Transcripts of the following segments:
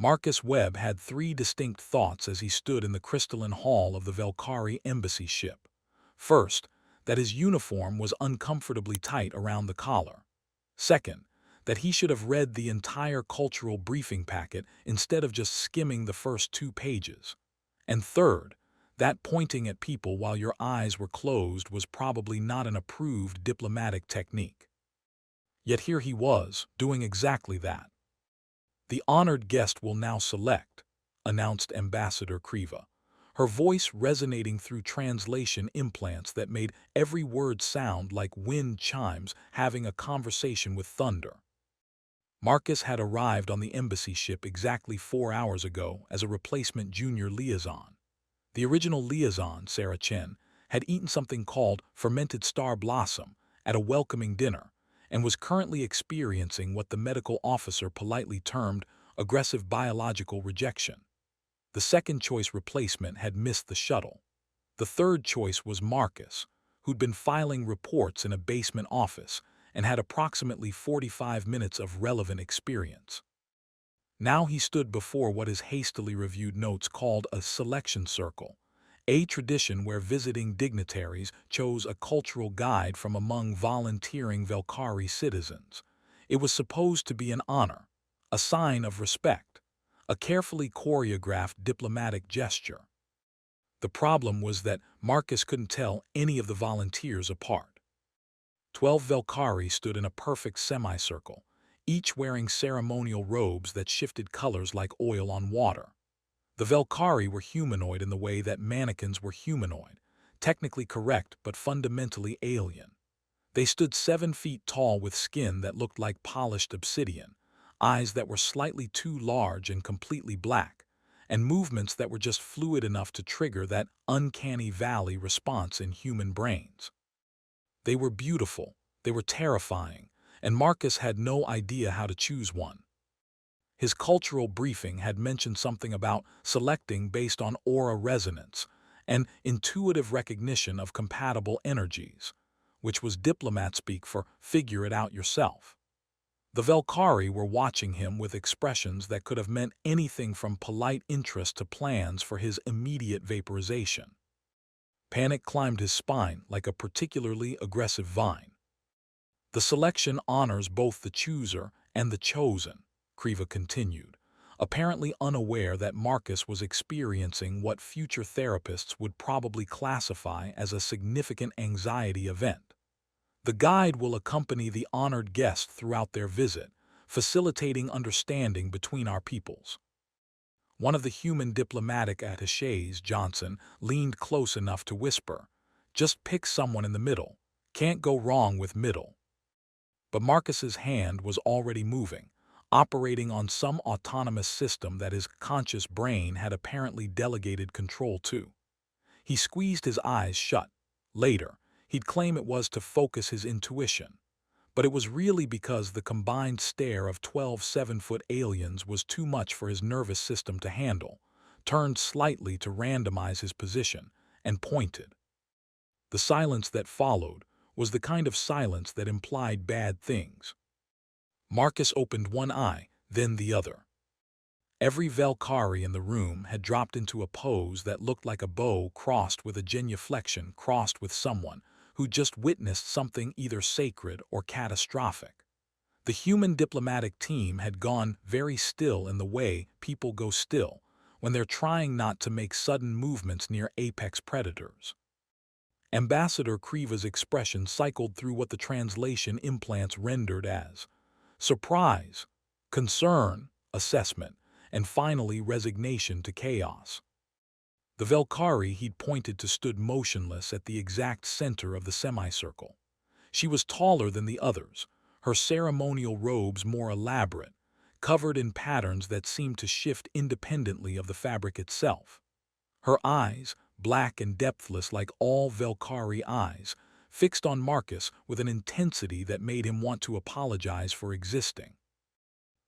Marcus Webb had three distinct thoughts as he stood in the crystalline hall of the Velkari embassy ship. First, that his uniform was uncomfortably tight around the collar. Second, that he should have read the entire cultural briefing packet instead of just skimming the first 2 pages. And third, that pointing at people while your eyes were closed was probably not an approved diplomatic technique. Yet here he was, doing exactly that. "The honored guest will now select," announced Ambassador Kriva, her voice resonating through translation implants that made every word sound like wind chimes having a conversation with thunder. Marcus had arrived on the embassy ship exactly 4 hours ago as a replacement junior liaison. The original liaison, Sarah Chen, had eaten something called fermented star blossom at a welcoming dinner, and was currently experiencing what the medical officer politely termed aggressive biological rejection. The second-choice replacement had missed the shuttle. The third choice was Marcus, who'd been filing reports in a basement office and had approximately 45 minutes of relevant experience. Now he stood before what his hastily reviewed notes called a selection circle, a tradition where visiting dignitaries chose a cultural guide from among volunteering Velkari citizens. It was supposed to be an honor, a sign of respect, a carefully choreographed diplomatic gesture. The problem was that Marcus couldn't tell any of the volunteers apart. 12 Velkari stood in a perfect semicircle, each wearing ceremonial robes that shifted colors like oil on water. The Velkari were humanoid in the way that mannequins were humanoid, technically correct but fundamentally alien. They stood 7 feet tall with skin that looked like polished obsidian, eyes that were slightly too large and completely black, and movements that were just fluid enough to trigger that uncanny valley response in human brains. They were beautiful, they were terrifying, and Marcus had no idea how to choose one. His cultural briefing had mentioned something about selecting based on aura resonance and intuitive recognition of compatible energies, which was diplomat speak for figure it out yourself. The Velkari were watching him with expressions that could have meant anything from polite interest to plans for his immediate vaporization. Panic climbed his spine like a particularly aggressive vine. "The selection honors both the chooser and the chosen," Kriva continued, apparently unaware that Marcus was experiencing what future therapists would probably classify as a significant anxiety event. "The guide will accompany the honored guest throughout their visit, facilitating understanding between our peoples." One of the human diplomatic attachés, Johnson, leaned close enough to whisper, "Just pick someone in the middle. Can't go wrong with middle." But Marcus's hand was already moving, operating on some autonomous system that his conscious brain had apparently delegated control to. He squeezed his eyes shut. Later, he'd claim it was to focus his intuition, but it was really because the combined stare of 12 7-foot aliens was too much for his nervous system to handle, turned slightly to randomize his position, and pointed. The silence that followed was the kind of silence that implied bad things. Marcus opened one eye, then the other. Every Velkari in the room had dropped into a pose that looked like a bow crossed with a genuflection crossed with someone who just witnessed something either sacred or catastrophic. The human diplomatic team had gone very still in the way people go still when they're trying not to make sudden movements near apex predators. Ambassador Kriva's expression cycled through what the translation implants rendered as surprise, concern, assessment, and finally resignation to chaos. The Velkari he'd pointed to stood motionless at the exact center of the semicircle. She was taller than the others, her ceremonial robes more elaborate, covered in patterns that seemed to shift independently of the fabric itself. Her eyes, black and depthless like all Velkari eyes, fixed on Marcus with an intensity that made him want to apologize for existing.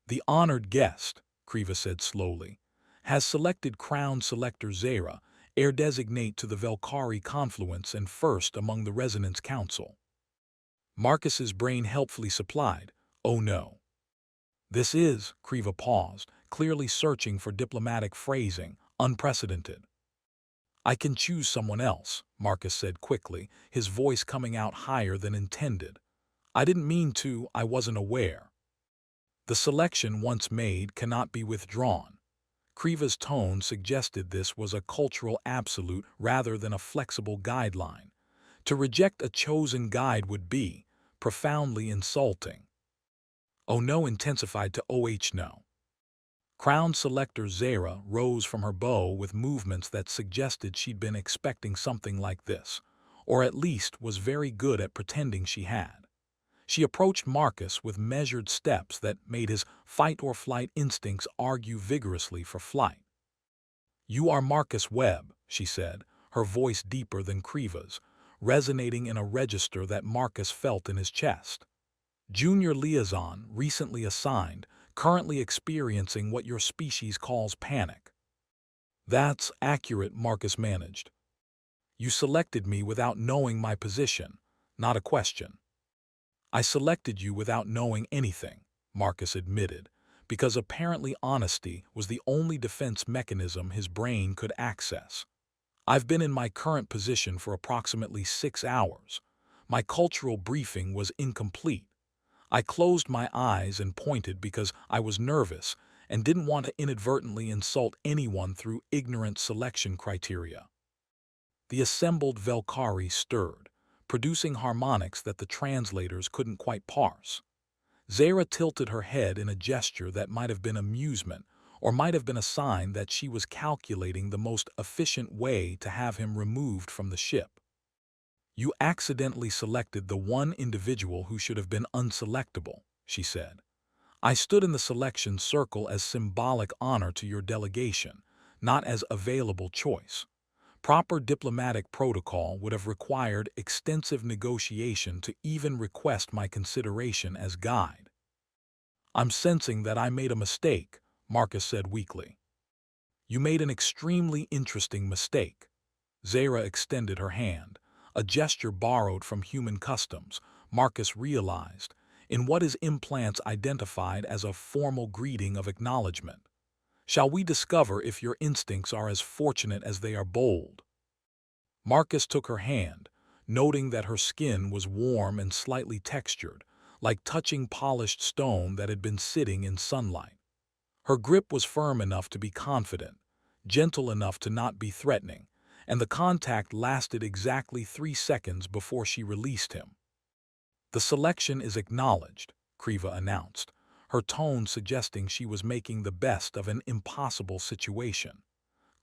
"The honored guest," Kriva said slowly, "has selected Crown Selector Zai'ra, heir designate to the Velkari confluence and first among the Resonance Council." Marcus's brain helpfully supplied, "Oh no." "This is," Kriva paused, clearly searching for diplomatic phrasing, unprecedented. "I can choose someone else," Marcus said quickly, his voice coming out higher than intended. "I didn't mean to, I wasn't aware. The selection once made cannot be withdrawn." Kriva's tone suggested this was a cultural absolute rather than a flexible guideline. To reject a chosen guide would be profoundly insulting. "Oh no" intensified to "oh no." Crown Selector Zai'ra rose from her bow with movements that suggested she'd been expecting something like this, or at least was very good at pretending she had. She approached Marcus with measured steps that made his fight-or-flight instincts argue vigorously for flight. "You are Marcus Webb," she said, her voice deeper than Kriva's, resonating in a register that Marcus felt in his chest. "Junior liaison, recently assigned, currently experiencing what your species calls panic." "That's accurate," Marcus managed. "You selected me without knowing my position, not a question." "I selected you without knowing anything," Marcus admitted, because apparently honesty was the only defense mechanism his brain could access. "I've been in my current position for approximately 6 hours. My cultural briefing was incomplete. I closed my eyes and pointed because I was nervous and didn't want to inadvertently insult anyone through ignorant selection criteria." The assembled Velkari stirred, producing harmonics that the translators couldn't quite parse. Zai'ra tilted her head in a gesture that might have been amusement, or might have been a sign that she was calculating the most efficient way to have him removed from the ship. "You accidentally selected the one individual who should have been unselectable," she said. "I stood in the selection circle as symbolic honor to your delegation, not as available choice. Proper diplomatic protocol would have required extensive negotiation to even request my consideration as guide." "I'm sensing that I made a mistake," Marcus said weakly. "You made an extremely interesting mistake." Zai'ra extended her hand, a gesture borrowed from human customs, Marcus realized, in what his implants identified as a formal greeting of acknowledgement. "Shall we discover if your instincts are as fortunate as they are bold?" Marcus took her hand, noting that her skin was warm and slightly textured, like touching polished stone that had been sitting in sunlight. Her grip was firm enough to be confident, gentle enough to not be threatening, and the contact lasted exactly 3 seconds before she released him. "The selection is acknowledged," Kriva announced, her tone suggesting she was making the best of an impossible situation.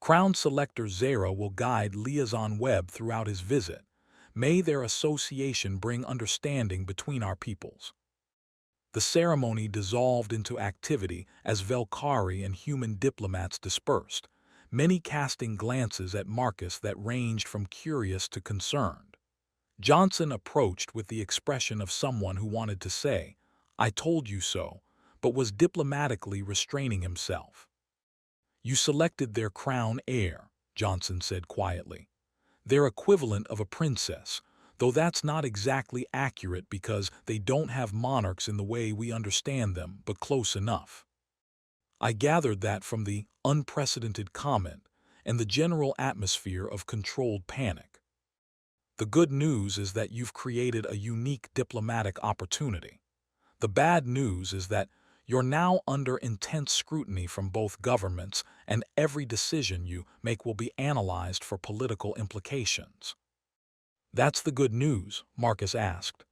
"Crown Selector Zai'ra will guide Liaison Webb throughout his visit. May their association bring understanding between our peoples." The ceremony dissolved into activity as Velkari and human diplomats dispersed, many casting glances at Marcus that ranged from curious to concerned. Johnson approached with the expression of someone who wanted to say, "I told you so," but was diplomatically restraining himself. "You selected their crown heir," Johnson said quietly. "Their equivalent of a princess, though that's not exactly accurate because they don't have monarchs in the way we understand them, but close enough." I gathered that from the unprecedented comment and the general atmosphere of controlled panic. "The good news is that you've created a unique diplomatic opportunity. The bad news is that you're now under intense scrutiny from both governments, and every decision you make will be analyzed for political implications." "That's the good news?" Marcus asked.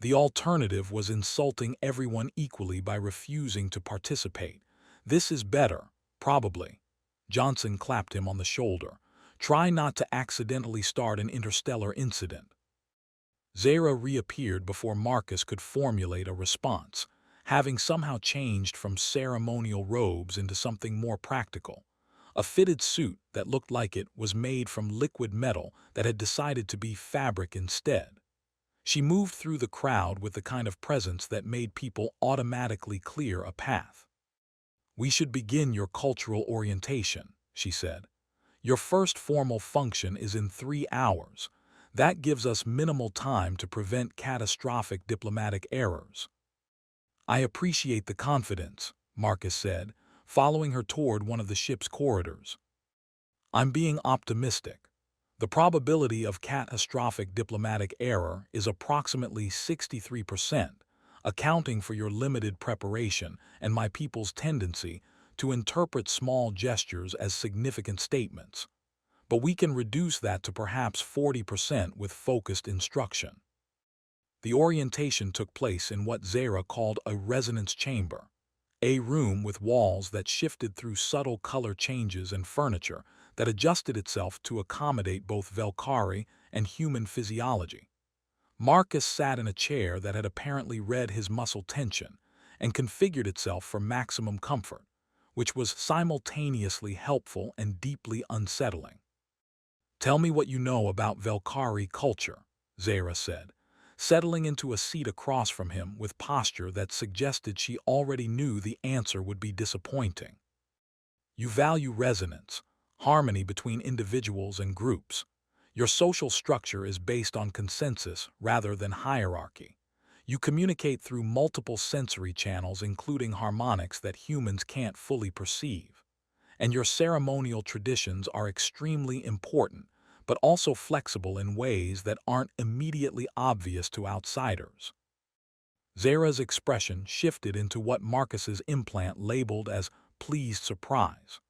"The alternative was insulting everyone equally by refusing to participate. This is better, probably." Johnson clapped him on the shoulder. "Try not to accidentally start an interstellar incident." Zai'ra reappeared before Marcus could formulate a response, having somehow changed from ceremonial robes into something more practical. A fitted suit that looked like it was made from liquid metal that had decided to be fabric instead. She moved through the crowd with the kind of presence that made people automatically clear a path. "We should begin your cultural orientation," she said. "Your first formal function is in 3 hours. That gives us minimal time to prevent catastrophic diplomatic errors." "I appreciate the confidence," Marcus said, following her toward one of the ship's corridors. I'm being optimistic. The probability of catastrophic diplomatic error is approximately 63%, accounting for your limited preparation and my people's tendency to interpret small gestures as significant statements. But we can reduce that to perhaps 40% with focused instruction. The orientation took place in what Zai'ra called a resonance chamber, a room with walls that shifted through subtle color changes and furniture that adjusted itself to accommodate both Velkari and human physiology. Marcus sat in a chair that had apparently read his muscle tension and configured itself for maximum comfort, which was simultaneously helpful and deeply unsettling. "Tell me what you know about Velkari culture," Zai'ra said, settling into a seat across from him with posture that suggested she already knew the answer would be disappointing. "You value resonance, harmony between individuals and groups. Your social structure is based on consensus rather than hierarchy. You communicate through multiple sensory channels, including harmonics that humans can't fully perceive. And your ceremonial traditions are extremely important, but also flexible in ways that aren't immediately obvious to outsiders." Zai'ra's expression shifted into what Marcus's implant labeled as pleased surprise.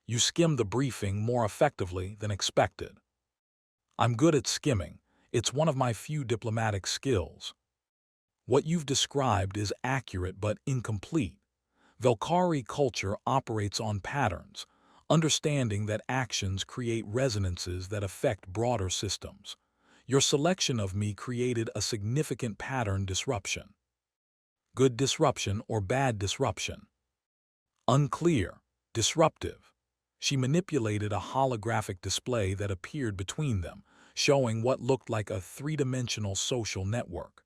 "You skimmed the briefing more effectively than expected." "I'm good at skimming. It's one of my few diplomatic skills." "What you've described is accurate but incomplete. Velkari culture operates on patterns, understanding that actions create resonances that affect broader systems. Your selection of me created a significant pattern disruption." "Good disruption or bad disruption?" "Unclear. Disruptive." She manipulated a holographic display that appeared between them, showing what looked like a three-dimensional social network.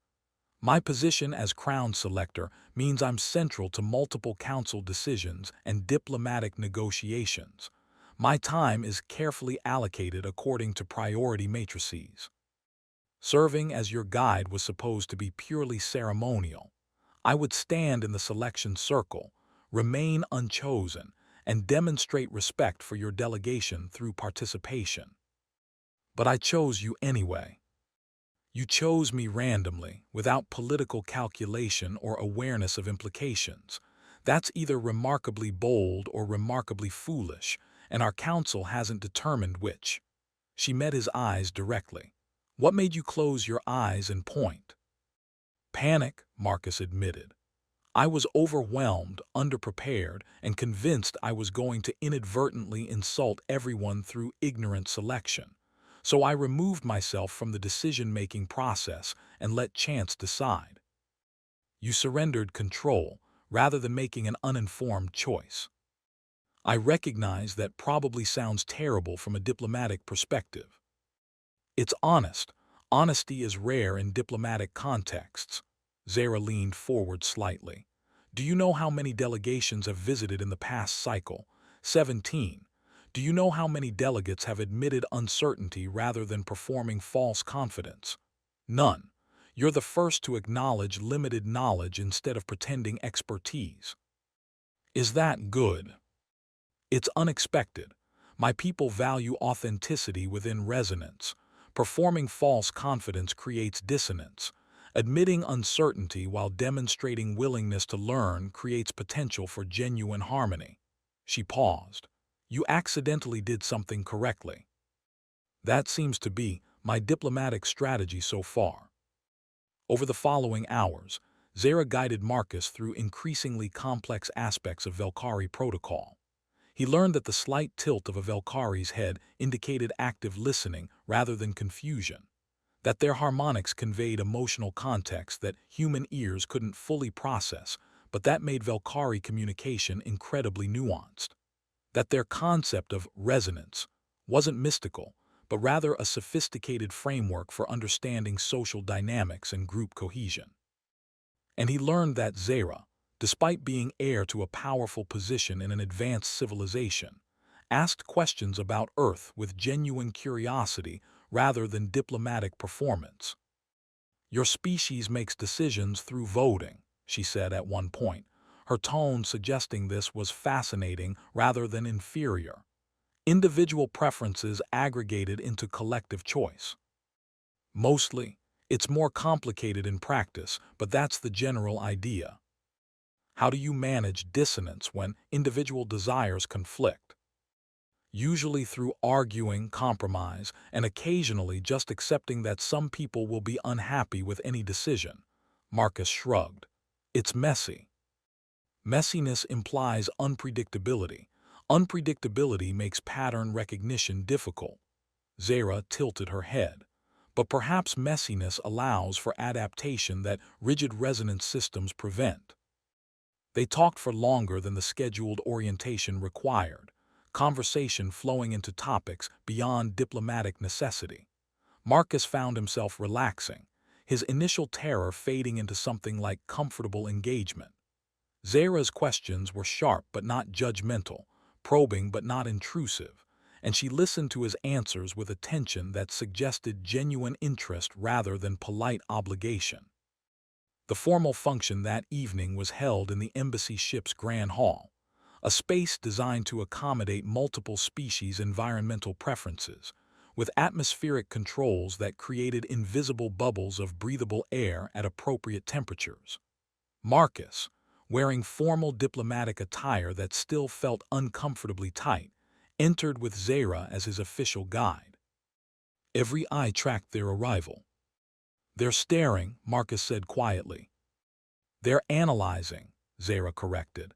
"My position as Crown Selector means I'm central to multiple council decisions and diplomatic negotiations. My time is carefully allocated according to priority matrices." "Serving as your guide was supposed to be purely ceremonial. I would stand in the selection circle, remain unchosen, and demonstrate respect for your delegation through participation. But I chose you anyway. You chose me randomly, without political calculation or awareness of implications. That's either remarkably bold or remarkably foolish, and our council hasn't determined which." She met his eyes directly. "What made you close your eyes and point?" "Panic," Marcus admitted. "I was overwhelmed, underprepared, and convinced I was going to inadvertently insult everyone through ignorant selection. So I removed myself from the decision-making process and let chance decide." "You surrendered control, rather than making an uninformed choice." "I recognize that probably sounds terrible from a diplomatic perspective." "It's honest. Honesty is rare in diplomatic contexts." Zai'ra leaned forward slightly. "Do you know how many delegations have visited in the past cycle? 17. Do you know how many delegates have admitted uncertainty rather than performing false confidence? None. You're the first to acknowledge limited knowledge instead of pretending expertise." "Is that good?" "It's unexpected. My people value authenticity within resonance. Performing false confidence creates dissonance. Admitting uncertainty while demonstrating willingness to learn creates potential for genuine harmony." She paused. "You accidentally did something correctly." "That seems to be my diplomatic strategy so far." Over the following hours, Zai'ra guided Marcus through increasingly complex aspects of Velkari protocol. He learned that the slight tilt of a Velkari's head indicated active listening rather than confusion, that their harmonics conveyed emotional context that human ears couldn't fully process, but that made Velkari communication incredibly nuanced, that their concept of resonance wasn't mystical, but rather a sophisticated framework for understanding social dynamics and group cohesion. And he learned that Zai'ra, despite being heir to a powerful position in an advanced civilization, asked questions about Earth with genuine curiosity rather than diplomatic performance. "Your species makes decisions through voting," she said at one point, her tone suggesting this was fascinating rather than inferior. Individual preferences aggregated into collective choice. Mostly, it's more complicated in practice, but that's the general idea. How do you manage dissonance when individual desires conflict? Usually through arguing, compromise, and occasionally just accepting that some people will be unhappy with any decision. Marcus shrugged. It's messy. Messiness implies unpredictability. Unpredictability makes pattern recognition difficult. Zai'ra tilted her head. But perhaps messiness allows for adaptation that rigid resonance systems prevent. They talked for longer than the scheduled orientation required, conversation flowing into topics beyond diplomatic necessity. Marcus found himself relaxing, his initial terror fading into something like comfortable engagement. Zai'ra's questions were sharp but not judgmental, probing but not intrusive, and she listened to his answers with attention that suggested genuine interest rather than polite obligation. The formal function that evening was held in the embassy ship's grand hall, a space designed to accommodate multiple species' environmental preferences, with atmospheric controls that created invisible bubbles of breathable air at appropriate temperatures. Marcus, wearing formal diplomatic attire that still felt uncomfortably tight, entered with Zai'ra as his official guide. Every eye tracked their arrival. "They're staring," Marcus said quietly. "They're analyzing," Zai'ra corrected,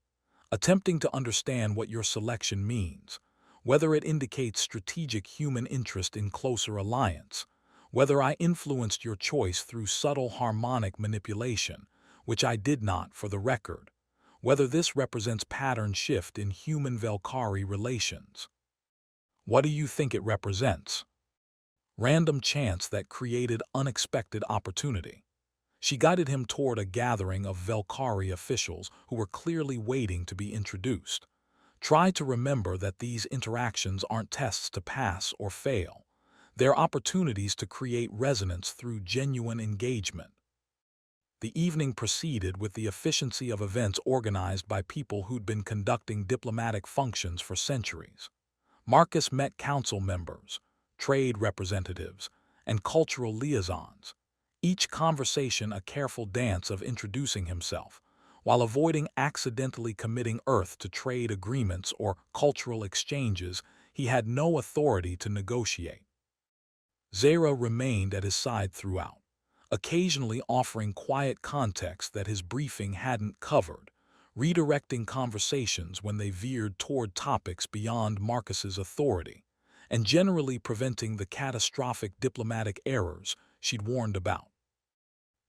"attempting to understand what your selection means, whether it indicates strategic human interest in closer alliance, whether I influenced your choice through subtle harmonic manipulation, which I did not for the record, whether this represents pattern shift in human Velkari relations. What do you think it represents? Random chance that created unexpected opportunity." She guided him toward a gathering of Velkari officials who were clearly waiting to be introduced. Try to remember that these interactions aren't tests to pass or fail. They're opportunities to create resonance through genuine engagement. The evening proceeded with the efficiency of events organized by people who'd been conducting diplomatic functions for centuries. Marcus met council members, trade representatives, and cultural liaisons, each conversation a careful dance of introducing himself, while avoiding accidentally committing Earth to trade agreements or cultural exchanges he had no authority to negotiate. Zai'ra remained at his side throughout, occasionally offering quiet context that his briefing hadn't covered, redirecting conversations when they veered toward topics beyond Marcus's authority, and generally preventing the catastrophic diplomatic errors she'd warned about.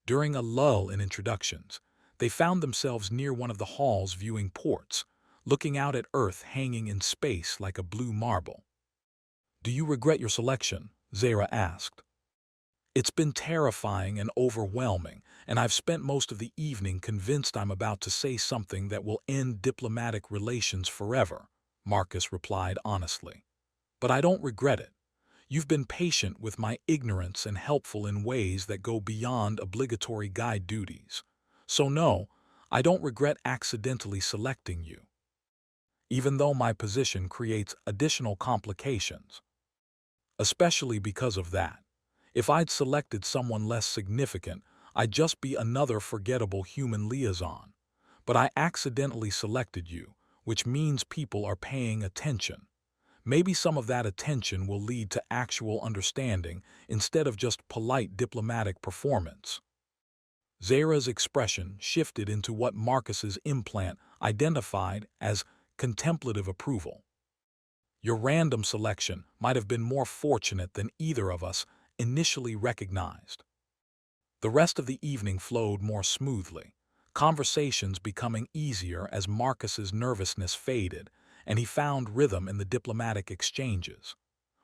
During a lull in introductions, they found themselves near one of the hall's viewing ports, looking out at Earth hanging in space like a blue marble. "Do you regret your selection?" Zai'ra asked. "It's been terrifying and overwhelming, and I've spent most of the evening convinced I'm about to say something that will end diplomatic relations forever," Marcus replied honestly. "But I don't regret it. You've been patient with my ignorance and helpful in ways that go beyond obligatory guide duties. So no, I don't regret accidentally selecting you, even though my position creates additional complications. Especially because of that. If I'd selected someone less significant, I'd just be another forgettable human liaison. But I accidentally selected you, which means people are paying attention. Maybe some of that attention will lead to actual understanding instead of just polite diplomatic performance." Zai'ra's expression shifted into what Marcus's implant identified as contemplative approval. "Your random selection might have been more fortunate than either of us initially recognized." The rest of the evening flowed more smoothly, conversations becoming easier as Marcus's nervousness faded, and he found rhythm in the diplomatic exchanges.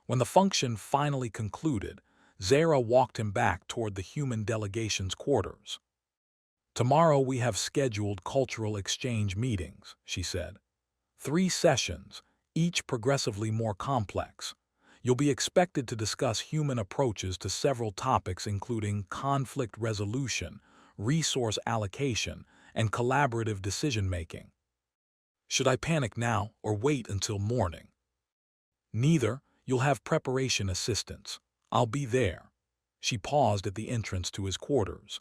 When the function finally concluded, Zai'ra walked him back toward the human delegation's quarters. "Tomorrow we have scheduled cultural exchange meetings," she said. 3 sessions, each progressively more complex. You'll be expected to discuss human approaches to several topics including conflict resolution, resource allocation, and collaborative decision-making. Should I panic now or wait until morning? Neither. You'll have preparation assistance. I'll be there. She paused at the entrance to his quarters.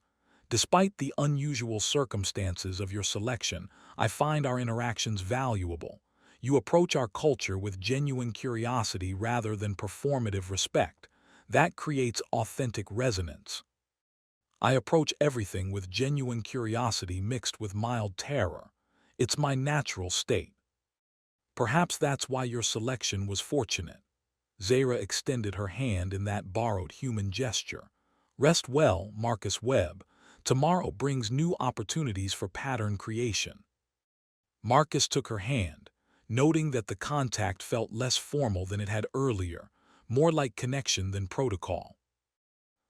Despite the unusual circumstances of your selection, I find our interactions valuable. You approach our culture with genuine curiosity rather than performative respect. That creates authentic resonance. I approach everything with genuine curiosity mixed with mild terror. It's my natural state. Perhaps that's why your selection was fortunate. Zai'ra extended her hand in that borrowed human gesture. Rest well, Marcus Webb. Tomorrow brings new opportunities for pattern creation. Marcus took her hand, noting that the contact felt less formal than it had earlier, more like connection than protocol.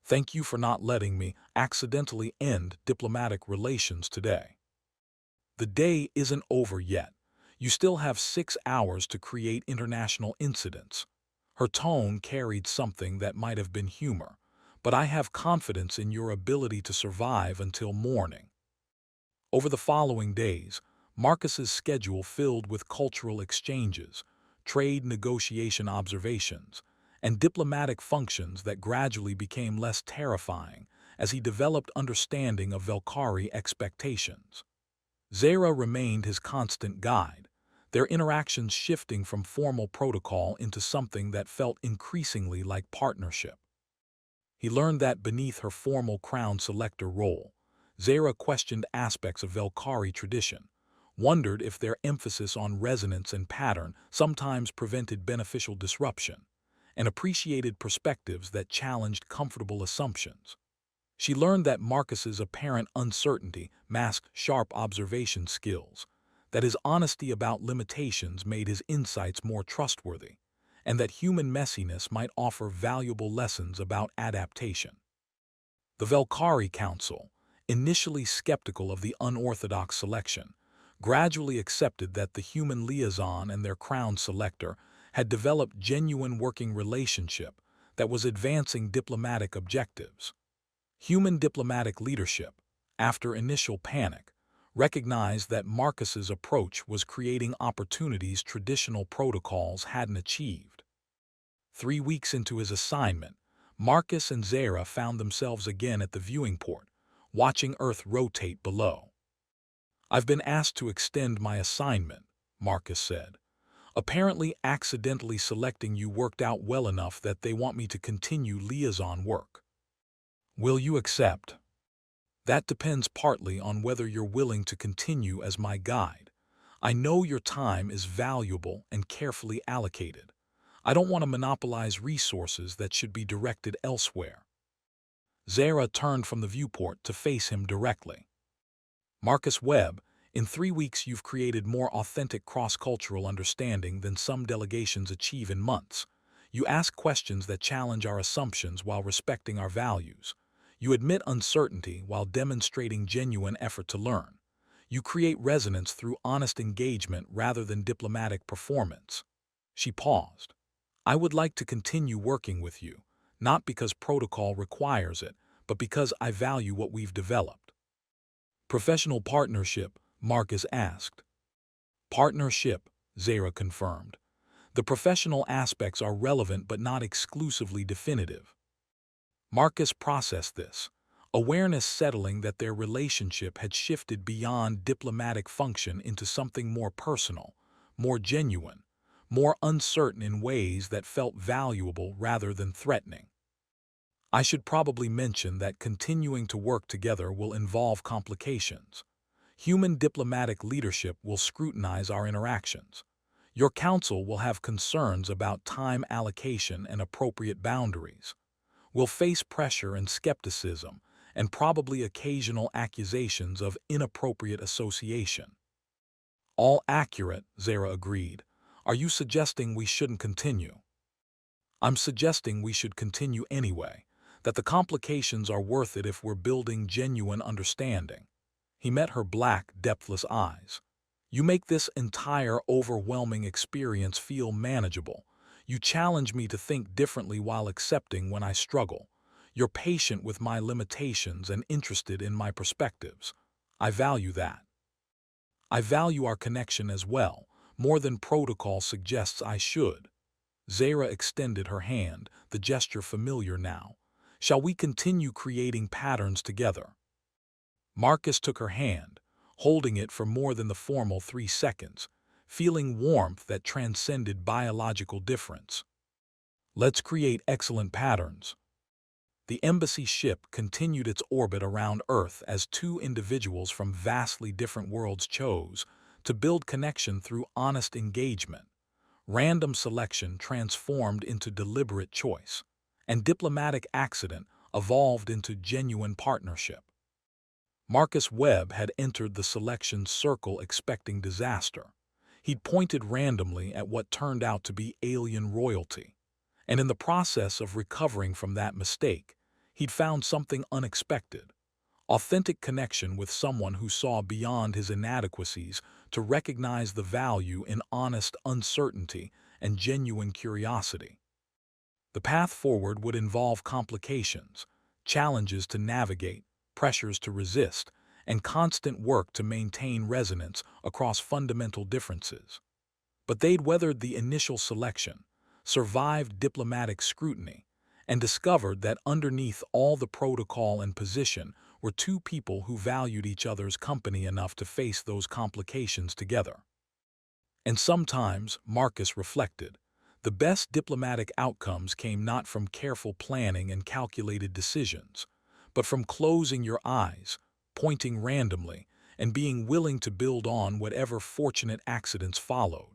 Thank you for not letting me accidentally end diplomatic relations today. The day isn't over yet. You still have 6 hours to create international incidents. Her tone carried something that might have been humor, but I have confidence in your ability to survive until morning. Over the following days, Marcus's schedule filled with cultural exchanges, trade negotiation observations, and diplomatic functions that gradually became less terrifying as he developed understanding of Velkari expectations. Zai'ra remained his constant guide, their interactions shifting from formal protocol into something that felt increasingly like partnership. He learned that beneath her formal Crown Selector role, Zai'ra questioned aspects of Velkari tradition, wondered if their emphasis on resonance and pattern sometimes prevented beneficial disruption, and appreciated perspectives that challenged comfortable assumptions. She learned that Marcus's apparent uncertainty masked sharp observation skills, that his honesty about limitations made his insights more trustworthy, and that human messiness might offer valuable lessons about adaptation. The Velkari Council, initially skeptical of the unorthodox selection, gradually accepted that the human liaison and their Crown Selector had developed genuine working relationship that was advancing diplomatic objectives. Human diplomatic leadership, after initial panic, recognized that Marcus's approach was creating opportunities traditional protocols hadn't achieved. 3 weeks into his assignment, Marcus and Zai'ra found themselves again at the viewing port, watching Earth rotate below. I've been asked to extend my assignment, Marcus said. Apparently accidentally selecting you worked out well enough that they want me to continue liaison work. Will you accept? That depends partly on whether you're willing to continue as my guide. I know your time is valuable and carefully allocated. I don't want to monopolize resources that should be directed elsewhere. Zai'ra turned from the viewport to face him directly. Marcus Webb, in 3 weeks you've created more authentic cross-cultural understanding than some delegations achieve in months. You ask questions that challenge our assumptions while respecting our values. You admit uncertainty while demonstrating genuine effort to learn. You create resonance through honest engagement rather than diplomatic performance. She paused. I would like to continue working with you, not because protocol requires it, but because I value what we've developed. Professional partnership, Marcus asked. Partnership, Zai'ra confirmed. The professional aspects are relevant but not exclusively definitive. Marcus processed this, awareness settling that their relationship had shifted beyond diplomatic function into something more personal, more genuine, more uncertain in ways that felt valuable rather than threatening. I should probably mention that continuing to work together will involve complications. Human diplomatic leadership will scrutinize our interactions. Your council will have concerns about time allocation and appropriate boundaries. We'll face pressure and skepticism, and probably occasional accusations of inappropriate association. All accurate, Zai'ra agreed. Are you suggesting we shouldn't continue? I'm suggesting we should continue anyway, that the complications are worth it if we're building genuine understanding. He met her black, depthless eyes. You make this entire overwhelming experience feel manageable. You challenge me to think differently while accepting when I struggle. You're patient with my limitations and interested in my perspectives. I value that. I value our connection as well, more than protocol suggests I should. Zai'ra extended her hand, the gesture familiar now. Shall we continue creating patterns together? Marcus took her hand, holding it for more than the formal 3 seconds, feeling warmth that transcended biological difference. Let's create excellent patterns. The embassy ship continued its orbit around Earth as 2 individuals from vastly different worlds chose to build connection through honest engagement. Random selection transformed into deliberate choice, and diplomatic accident evolved into genuine partnership. Marcus Webb had entered the selection circle expecting disaster. He'd pointed randomly at what turned out to be alien royalty, and in the process of recovering from that mistake, he'd found something unexpected: authentic connection with someone who saw beyond his inadequacies to recognize the value in honest uncertainty and genuine curiosity. The path forward would involve complications, challenges to navigate, pressures to resist, and constant work to maintain resonance across fundamental differences. But they'd weathered the initial selection, survived diplomatic scrutiny, and discovered that underneath all the protocol and position were 2 people who valued each other's company enough to face those complications together. And sometimes, Marcus reflected, the best diplomatic outcomes came not from careful planning and calculated decisions, but from closing your eyes, pointing randomly, and being willing to build on whatever fortunate accidents followed.